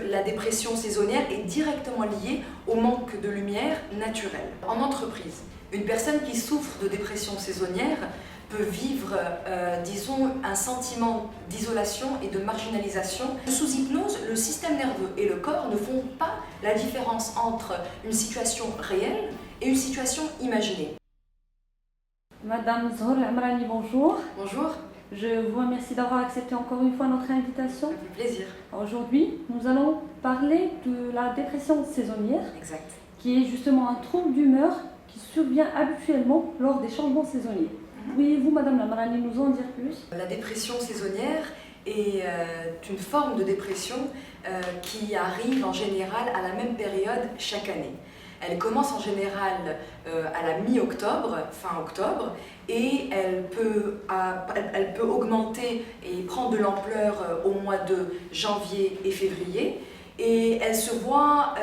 la dépression saisonnière est directement liée au manque de lumière naturelle. En entreprise, une personne qui souffre de dépression saisonnière peut vivre, disons, un sentiment d'isolation et de marginalisation. Sous hypnose, le système nerveux et le corps ne font pas la différence entre une situation réelle et une situation imaginée. Madame Zohr Amrani, bonjour. Bonjour. Je vous remercie d'avoir accepté encore une fois notre invitation. Ça fait plaisir. Aujourd'hui, nous allons parler de la dépression saisonnière, Exact. qui est justement un trouble d'humeur qui survient habituellement lors des changements saisonniers. Pourriez-vous, Madame Amrani, nous en dire plus? La dépression saisonnière est une forme de dépression qui arrive en général à la même période chaque année. Elle commence en général à la mi-octobre, fin octobre, et elle peut augmenter et prendre de l'ampleur au mois de janvier et février, et elle se voit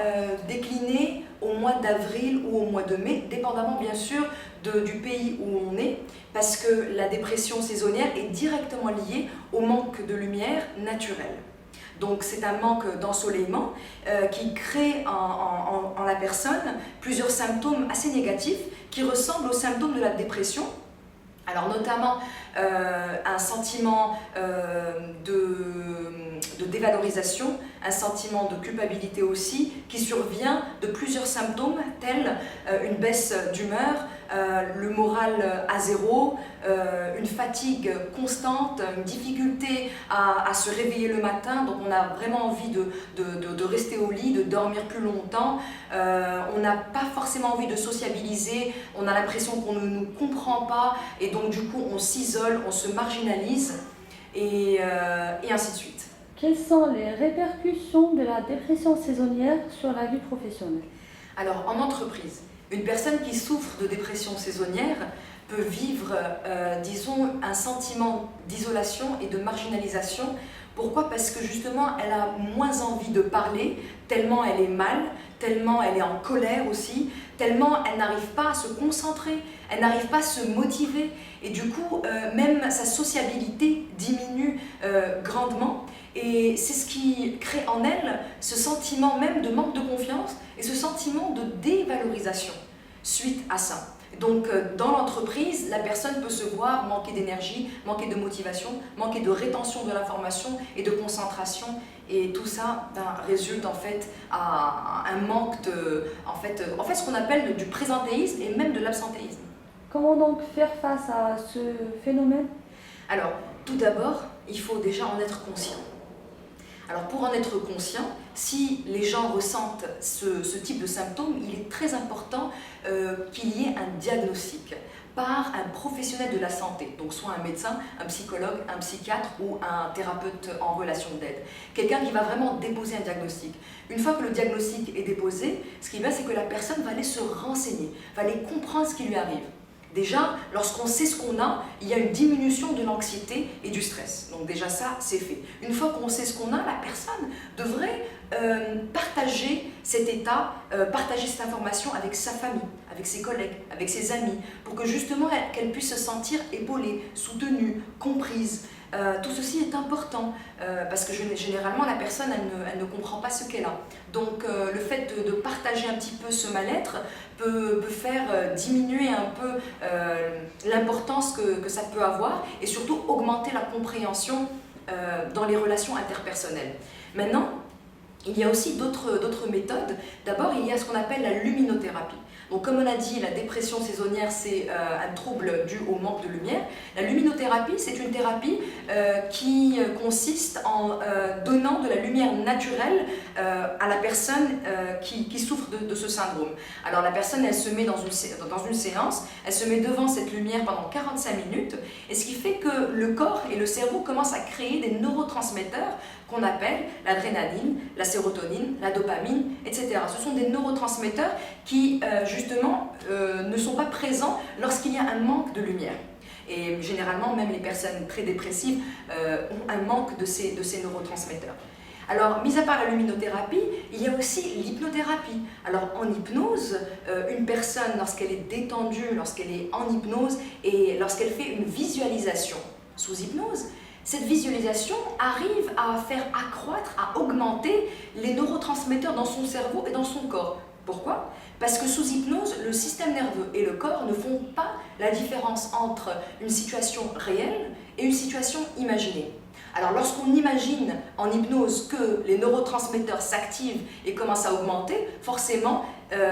décliner au mois d'avril ou au mois de mai, dépendamment bien sûr du pays où on est, parce que la dépression saisonnière est directement liée au manque de lumière naturelle. Donc c'est un manque d'ensoleillement qui crée en la personne plusieurs symptômes assez négatifs qui ressemblent aux symptômes de la dépression. Alors notamment un sentiment de dévalorisation, un sentiment de culpabilité aussi, qui survient de plusieurs symptômes tels une baisse d'humeur, le moral à zéro, une fatigue constante, une difficulté à se réveiller le matin, donc on a vraiment envie de rester au lit, de dormir plus longtemps, on n'a pas forcément envie de sociabiliser, on a l'impression qu'on ne nous comprend pas et donc du coup on s'isole, on se marginalise et ainsi de suite. Quelles sont les répercussions de la dépression saisonnière sur la vie professionnelle? Alors en entreprise, une personne qui souffre de dépression saisonnière peut vivre, disons, un sentiment d'isolation et de marginalisation. Pourquoi? Parce que justement, elle a moins envie de parler, tellement elle est mal, tellement elle est en colère aussi, tellement elle n'arrive pas à se concentrer, elle n'arrive pas à se motiver. Et du coup, même sa sociabilité diminue grandement. Et c'est ce qui crée en elle ce sentiment même de manque de confiance et ce sentiment de dévalorisation suite à ça. Donc dans l'entreprise, la personne peut se voir manquer d'énergie, manquer de motivation, manquer de rétention de l'information et de concentration. Et tout ça résulte en fait à un manque de, en fait ce qu'on appelle du présentéisme et même de l'absentéisme. Comment donc faire face à ce phénomène? Alors, tout d'abord, il faut déjà en être conscient. Alors pour en être conscient, si les gens ressentent ce type de symptômes, il est très important qu'il y ait un diagnostic par un professionnel de la santé, donc soit un médecin, un psychologue, un psychiatre ou un thérapeute en relation d'aide. Quelqu'un qui va vraiment déposer un diagnostic. Une fois que le diagnostic est déposé, ce qui va, c'est que la personne va aller se renseigner, va aller comprendre ce qui lui arrive. Déjà, lorsqu'on sait ce qu'on a, il y a une diminution de l'anxiété et du stress. Donc déjà ça, c'est fait. Une fois qu'on sait ce qu'on a, la personne devrait partager cet état, partager cette information avec sa famille, avec ses collègues, avec ses amis, pour que justement qu'elle puisse se sentir épaulée, soutenue, comprise. Tout ceci est important parce que généralement la personne elle ne comprend pas ce qu'elle a. Donc le fait de partager un petit peu ce mal-être peut faire diminuer un peu l'importance que ça peut avoir et surtout augmenter la compréhension dans les relations interpersonnelles. Maintenant, il y a aussi d'autres méthodes. D'abord, il y a ce qu'on appelle la luminothérapie. Donc, comme on a dit, la dépression saisonnière, c'est un trouble dû au manque de lumière. La luminothérapie, c'est une thérapie qui consiste en donnant de la lumière naturelle à la personne qui souffre de ce syndrome. Alors, la personne, elle se met dans une séance, elle se met devant cette lumière pendant 45 minutes, et ce qui fait que le corps et le cerveau commencent à créer des neurotransmetteurs qu'on appelle l'adrénaline, la sérotonine, la dopamine, etc. Ce sont des neurotransmetteurs qui, justement, ne sont pas présents lorsqu'il y a un manque de lumière. Et généralement, même les personnes très dépressives ont un manque de ces neurotransmetteurs. Alors, mis à part la luminothérapie, il y a aussi l'hypnothérapie. Alors, en hypnose, une personne, lorsqu'elle est détendue, lorsqu'elle est en hypnose et lorsqu'elle fait une visualisation sous hypnose, Cette visualisation arrive à faire accroître, à augmenter les neurotransmetteurs dans son cerveau et dans son corps. Pourquoi? Parce que sous hypnose, le système nerveux et le corps ne font pas la différence entre une situation réelle et une situation imaginée. Alors lorsqu'on imagine en hypnose que les neurotransmetteurs s'activent et commencent à augmenter, forcément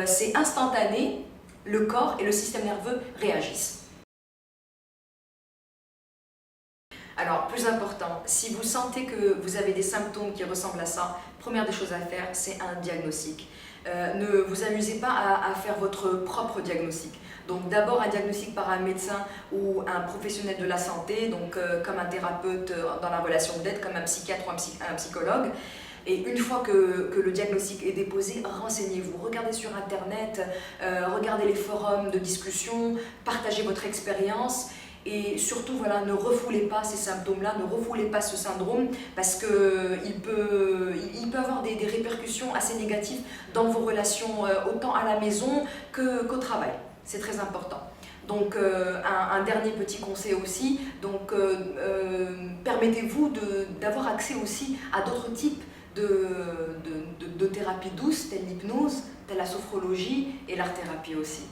c'est instantané, le corps et le système nerveux réagissent. Alors, plus important, si vous sentez que vous avez des symptômes qui ressemblent à ça, première des choses à faire, c'est un diagnostic. Ne vous amusez pas à faire votre propre diagnostic. Donc d'abord un diagnostic par un médecin ou un professionnel de la santé, donc comme un thérapeute dans la relation d'aide, comme un psychiatre ou un psychologue. Et une fois que le diagnostic est déposé, renseignez-vous, regardez sur internet, regardez les forums de discussion, partagez votre expérience. Et surtout, voilà, ne refoulez pas ces symptômes-là, ne refoulez pas ce syndrome parce qu'il peut avoir des répercussions assez négatives dans vos relations, autant à la maison qu'au travail. C'est très important. Donc, un dernier petit conseil aussi, donc permettez-vous d'avoir accès aussi à d'autres types de thérapies douces, telles l'hypnose, telle la sophrologie et l'art-thérapie aussi.